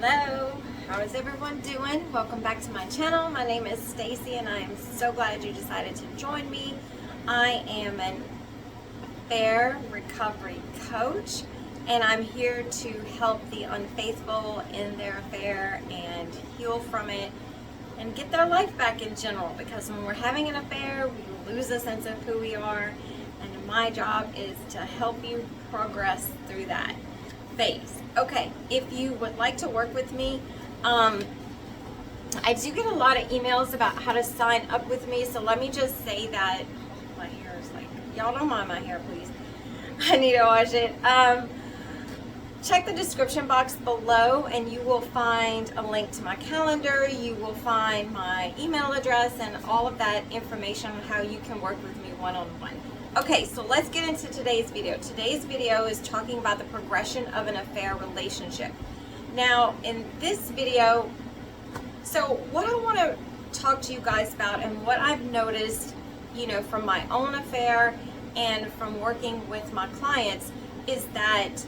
Hello, how is everyone doing? Welcome back to my channel. My name is Stacey and I am so glad you decided to join me. I am an affair recovery coach and I'm here to help the unfaithful in their affair and heal from it and get their life back in general, because when we're having an affair we lose a sense of who we are, and my job is to help you progress through that phase. Okay, if you would like to work with me, I do get a lot of emails about how to sign up with me, so let me just say that my hair is like, y'all don't mind my hair please. I need to wash it. Check the description box below and you will find a link to my calendar. You will find my email address and all of that information on how you can work with me one-on-one. Okay, so let's get into today's video. Today's video is talking about the progression of an affair relationship. Now, in this video, so what I want to talk to you guys about and what I've noticed, from my own affair and from working with my clients, is that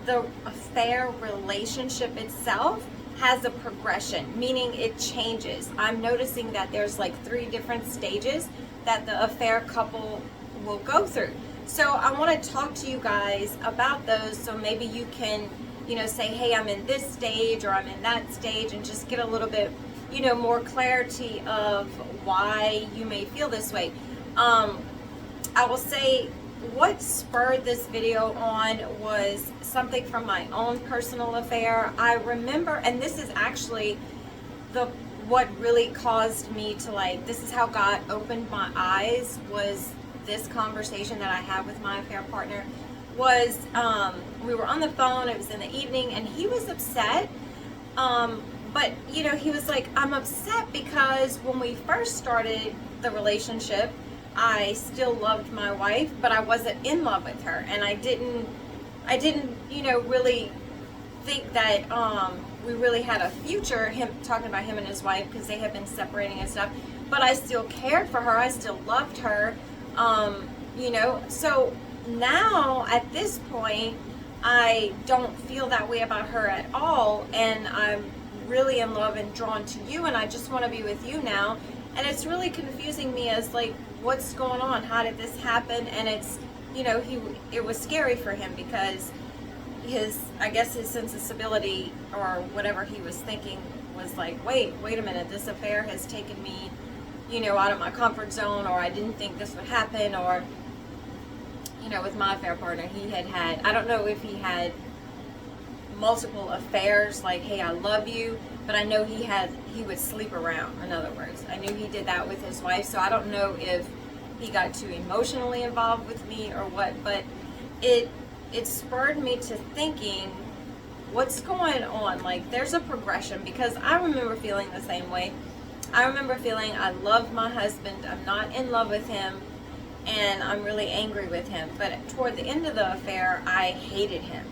the affair relationship itself has a progression, meaning it changes. I'm noticing that there's like 3 different stages that the affair couple will go through. So I want to talk to you guys about those, so maybe you can, say, hey, I'm in this stage or I'm in that stage, and just get a little bit, more clarity of why you may feel this way. I will say what spurred this video on was something from my own personal affair. I remember, and this is actually what really caused me to this is how God opened my eyes, was this conversation that I had with my affair partner. Was we were on the phone, it was in the evening, and he was upset, but he was like, I'm upset because when we first started the relationship I still loved my wife, but I wasn't in love with her, and I didn't really think that we really had a future, him talking about him and his wife, because they had been separating and stuff, but I still cared for her, I still loved her, so now at this point I don't feel that way about her at all, and I'm really in love and drawn to you, and I just want to be with you now. And it's really confusing me as what's going on? How did this happen? And it's, it was scary for him because I guess his sense of stability or whatever he was thinking was like, wait a minute, this affair has taken me, out of my comfort zone, or I didn't think this would happen, or, with my affair partner, he had, I don't know if he had multiple affairs, like, hey, I love you, but I know he would sleep around, in other words. I knew he did that with his wife, so I don't know if he got too emotionally involved with me or what, but it spurred me to thinking, what's going on? There's a progression, because I remember feeling the same way. I remember feeling I love my husband, I'm not in love with him, and I'm really angry with him. But toward the end of the affair, I hated him,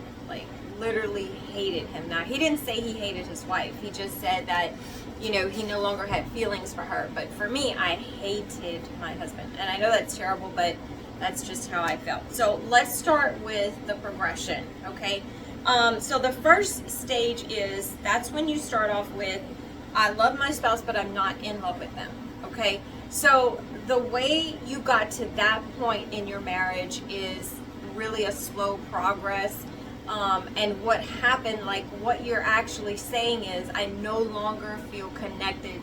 literally hated him. Now, he didn't say he hated his wife. He just said that, he no longer had feelings for her. But for me, I hated my husband. And I know that's terrible, but that's just how I felt. So let's start with the progression, okay? So the first stage is, that's when you start off with, I love my spouse, but I'm not in love with them, okay? So the way you got to that point in your marriage is really a slow progress. And what happened, what you're actually saying is, I no longer feel connected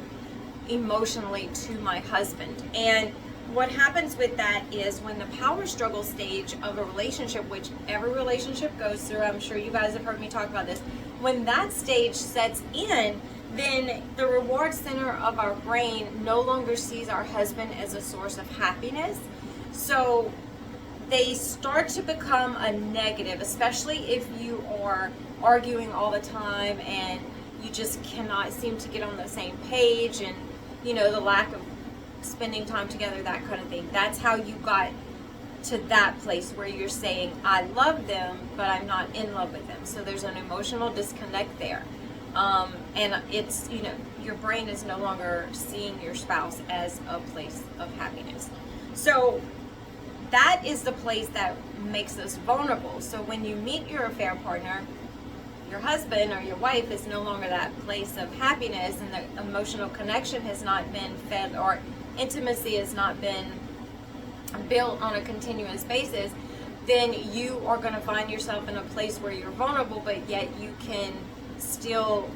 emotionally to my husband. And what happens with that is, when the power struggle stage of a relationship, which every relationship goes through, I'm sure you guys have heard me talk about this, when that stage sets in, then the reward center of our brain no longer sees our husband as a source of happiness. So they start to become a negative, especially if you are arguing all the time and you just cannot seem to get on the same page, and the lack of spending time together, that kind of thing. That's how you got to that place where you're saying, I love them, but I'm not in love with them. So there's an emotional disconnect there. And it's, your brain is no longer seeing your spouse as a place of happiness. So that is the place that makes us vulnerable. So when you meet your affair partner, your husband or your wife is no longer that place of happiness, and the emotional connection has not been fed, or intimacy has not been built on a continuous basis, then you are going to find yourself in a place where you're vulnerable, but yet you can still,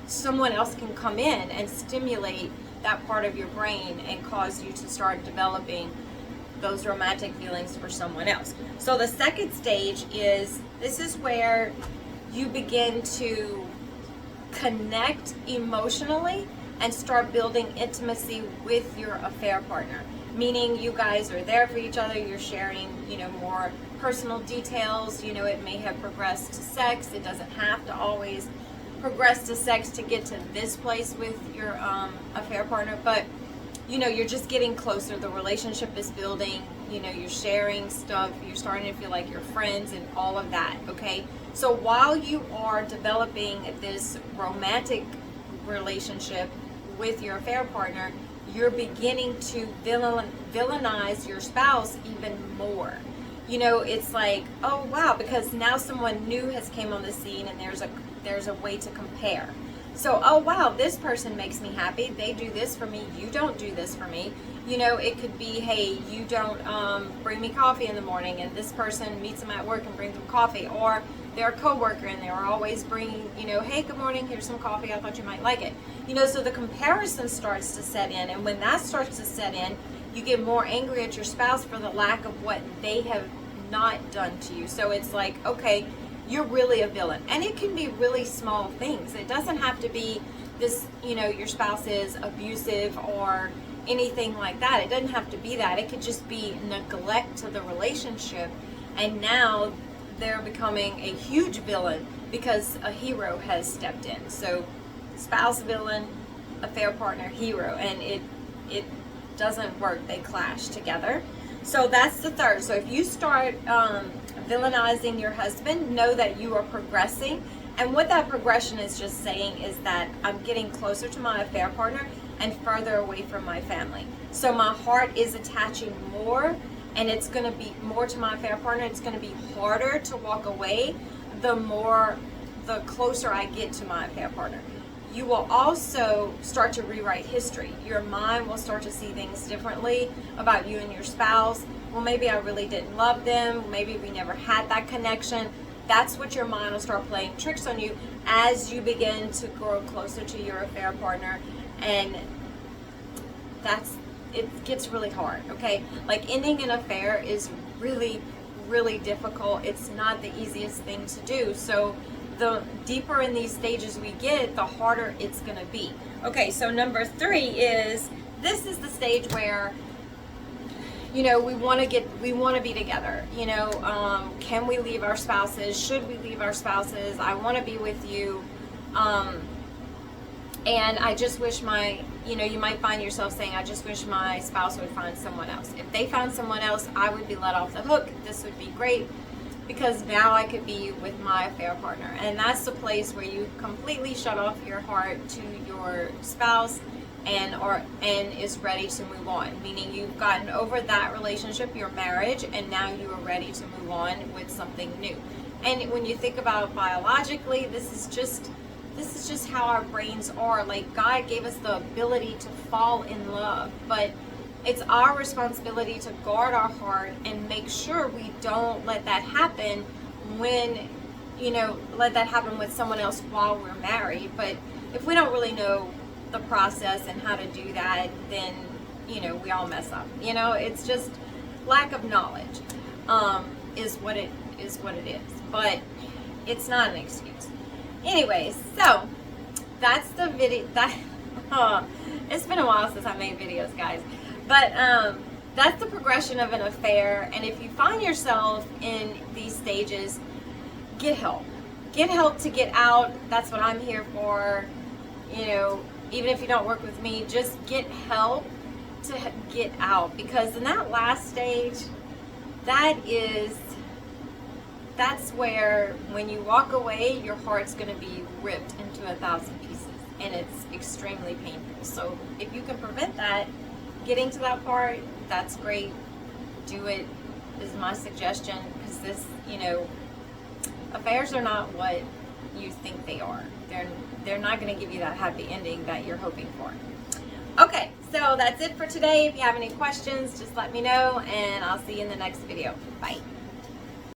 someone else can come in and stimulate that part of your brain and cause you to start developing those romantic feelings for someone else. So the second stage is, this is where you begin to connect emotionally and start building intimacy with your affair partner. Meaning you guys are there for each other, you're sharing, more personal details, it may have progressed to sex. It doesn't have to always progress to sex to get to this place with your affair partner, but you're just getting closer. The relationship is building, you're sharing stuff, you're starting to feel like you're friends and all of that, okay? So while you are developing this romantic relationship with your affair partner, you're beginning to villainize your spouse even more. It's like, oh wow, because now someone new has came on the scene, and there's a way to compare. So, oh wow, this person makes me happy. They do this for me. You don't do this for me. It could be, hey, you don't bring me coffee in the morning, and this person meets them at work and brings them coffee. Or they're a coworker and they're always bringing, hey, good morning, here's some coffee. I thought you might like it. So the comparison starts to set in, and when that starts to set in, you get more angry at your spouse for the lack of what they have not done to you. So it's like, okay, you're really a villain. And it can be really small things. It doesn't have to be this, your spouse is abusive or anything like that. It doesn't have to be that. It could just be neglect to the relationship, and now they're becoming a huge villain because a hero has stepped in. So spouse, villain, affair partner, hero, and it doesn't work. They clash together. So that's the third. So if you start villainizing your husband, know that you are progressing. And what that progression is just saying is that I'm getting closer to my affair partner and further away from my family. So my heart is attaching more, and it's going to be more to my affair partner. It's going to be harder to walk away the closer I get to my affair partner. You will also start to rewrite history. Your mind will start to see things differently about you and your spouse. Well, maybe I really didn't love them. Maybe we never had that connection. That's what your mind will start playing tricks on you as you begin to grow closer to your affair partner. And it gets really hard, okay? Like, ending an affair is really, really difficult. It's not the easiest thing to do. So the deeper in these stages we get, the harder it's going to be. Okay, so number 3 is, this is the stage where, we want to be together. Can we leave our spouses? Should we leave our spouses? I want to be with you. And I just wish you might find yourself saying, I just wish my spouse would find someone else. If they found someone else, I would be let off the hook. This would be great, because now I could be with my affair partner. And that's the place where you completely shut off your heart to your spouse and is ready to move on. Meaning you've gotten over that relationship, your marriage, and now you are ready to move on with something new. And when you think about biologically, this is just how our brains are. Like, God gave us the ability to fall in love, but it's our responsibility to guard our heart and make sure we don't let that happen with someone else while we're married. But if we don't really know the process and how to do that, then, we all mess up. It's just lack of knowledge is what it is. But it's not an excuse. Anyways, so that's the video. It's been a while since I made videos, guys. But that's the progression of an affair. And if you find yourself in these stages, get help. Get help to get out. That's what I'm here for. Even if you don't work with me, just get help to get out. Because in that last stage, that's where, when you walk away, your heart's going to be ripped into 1,000 pieces. And it's extremely painful. So if you can prevent that, getting to that part, that's great. Do it, is my suggestion, because this, affairs are not what you think they are. They're not going to give you that happy ending that you're hoping for. Okay, so that's it for today. If you have any questions, just let me know, and I'll see you in the next video. Bye.